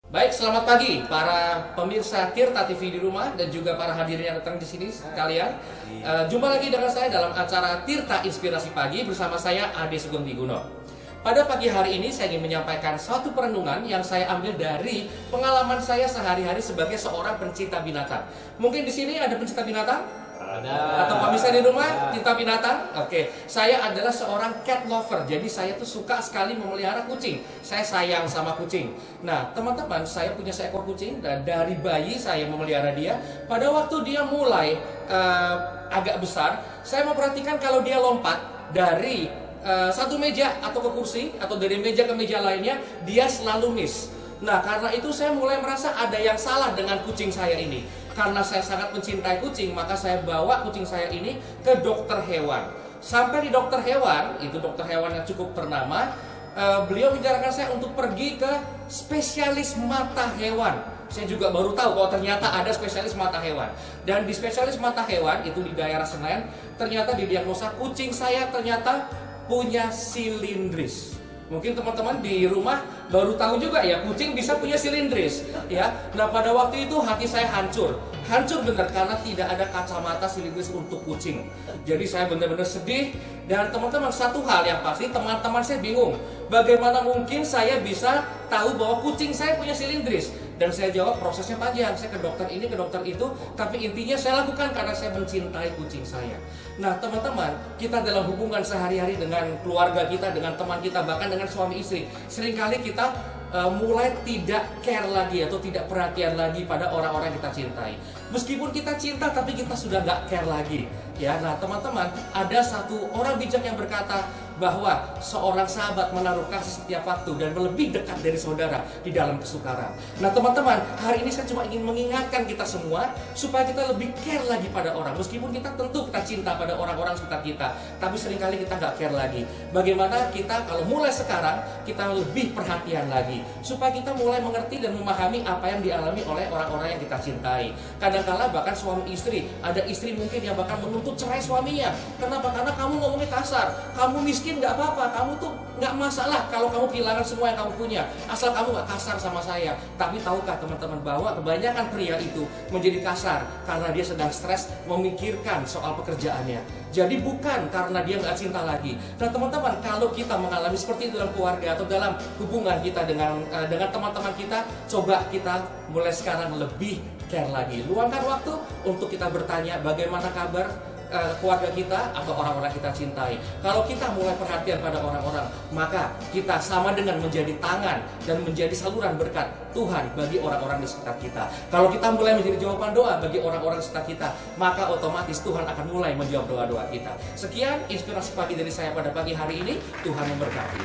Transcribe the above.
Baik, selamat pagi para pemirsa Tirta TV di rumah dan juga para hadirin yang datang di sini sekalian. Jumpa lagi dengan saya dalam acara Tirta Inspirasi Pagi bersama saya Ade Sugeng Wiguno. Pada pagi hari ini saya ingin menyampaikan suatu perenungan yang saya ambil dari pengalaman saya sehari-hari sebagai seorang pencinta binatang. Mungkin di sini ada pencinta binatang? Ada. Atau pemirsa di rumah cinta binatang? Oke, saya adalah seorang cat lover. Jadi saya tuh suka sekali memelihara kucing. Saya sayang sama kucing. Nah, teman-teman, saya punya seekor kucing dan dari bayi saya memelihara dia. Pada waktu dia mulai agak besar, saya memperhatikan kalau dia lompat dari satu meja atau ke kursi atau dari meja ke meja lainnya, dia selalu miss. Nah, karena itu saya mulai merasa ada yang salah dengan kucing saya ini. Karena saya sangat mencintai kucing, maka saya bawa kucing saya ini ke dokter hewan. Sampai di dokter hewan, itu dokter hewan yang cukup ternama, beliau menyarankan saya untuk pergi ke spesialis mata hewan. Saya juga baru tahu kalau ternyata ada spesialis mata hewan. Dan di spesialis mata hewan, itu di daerah Senen, ternyata didiagnosa kucing saya ternyata punya silindris. Mungkin teman-teman di rumah baru tahu juga ya, kucing bisa punya silindris ya. Nah, pada waktu itu hati saya hancur benar karena tidak ada kacamata silindris untuk kucing. Jadi saya benar-benar sedih. Dan teman-teman, satu hal yang pasti, teman-teman saya bingung, bagaimana mungkin saya bisa tahu bahwa kucing saya punya silindris. Dan saya jawab, prosesnya panjang, saya ke dokter ini, ke dokter itu, tapi intinya saya lakukan karena saya mencintai kucing saya. Nah, teman-teman, kita dalam hubungan sehari-hari dengan keluarga kita, dengan teman kita, bahkan dengan suami istri, seringkali kita mulai tidak care lagi atau tidak perhatian lagi pada orang-orang yang kita cintai. Meskipun kita cinta, tapi kita sudah nggak care lagi. Ya, nah teman-teman, ada satu orang bijak yang berkata bahwa seorang sahabat menaruh kasih setiap waktu dan lebih dekat dari saudara di dalam kesukaran. Nah teman-teman, hari ini saya cuma ingin mengingatkan kita semua supaya kita lebih care lagi pada orang. Meskipun kita tentu kita cinta pada orang-orang sekitar kita, tapi seringkali kita nggak care lagi. Bagaimana kita kalau mulai sekarang kita lebih perhatian lagi, supaya kita mulai mengerti dan memahami apa yang dialami oleh orang-orang yang kita cintai. Kadang-kala bahkan suami istri, ada istri mungkin yang bahkan menuntut cerai suaminya. Kenapa? Karena kamu ngomongnya kasar, kamu miskin nggak apa-apa, kamu tuh nggak masalah kalau kamu kehilangan semua yang kamu punya, asal kamu nggak kasar sama saya. Tapi tahukah teman-teman bahwa kebanyakan pria itu menjadi kasar karena dia sedang stres memikirkan soal pekerjaannya. Jadi bukan karena dia nggak cinta lagi. Nah teman-teman, kalau kita mengalami seperti itu dalam keluarga atau dalam hubungan kita dengan teman-teman kita, coba kita mulai sekarang lebih care lagi. Luangkan waktu untuk kita bertanya bagaimana kabar keluarga kita atau orang-orang kita cintai. Kalau kita mulai perhatian pada orang-orang, maka kita sama dengan menjadi tangan dan menjadi saluran berkat Tuhan bagi orang-orang di sekitar kita. Kalau kita mulai menjadi jawaban doa bagi orang-orang di sekitar kita, maka otomatis Tuhan akan mulai menjawab doa-doa kita. Sekian inspirasi pagi dari saya pada pagi hari ini. Tuhan memberkati.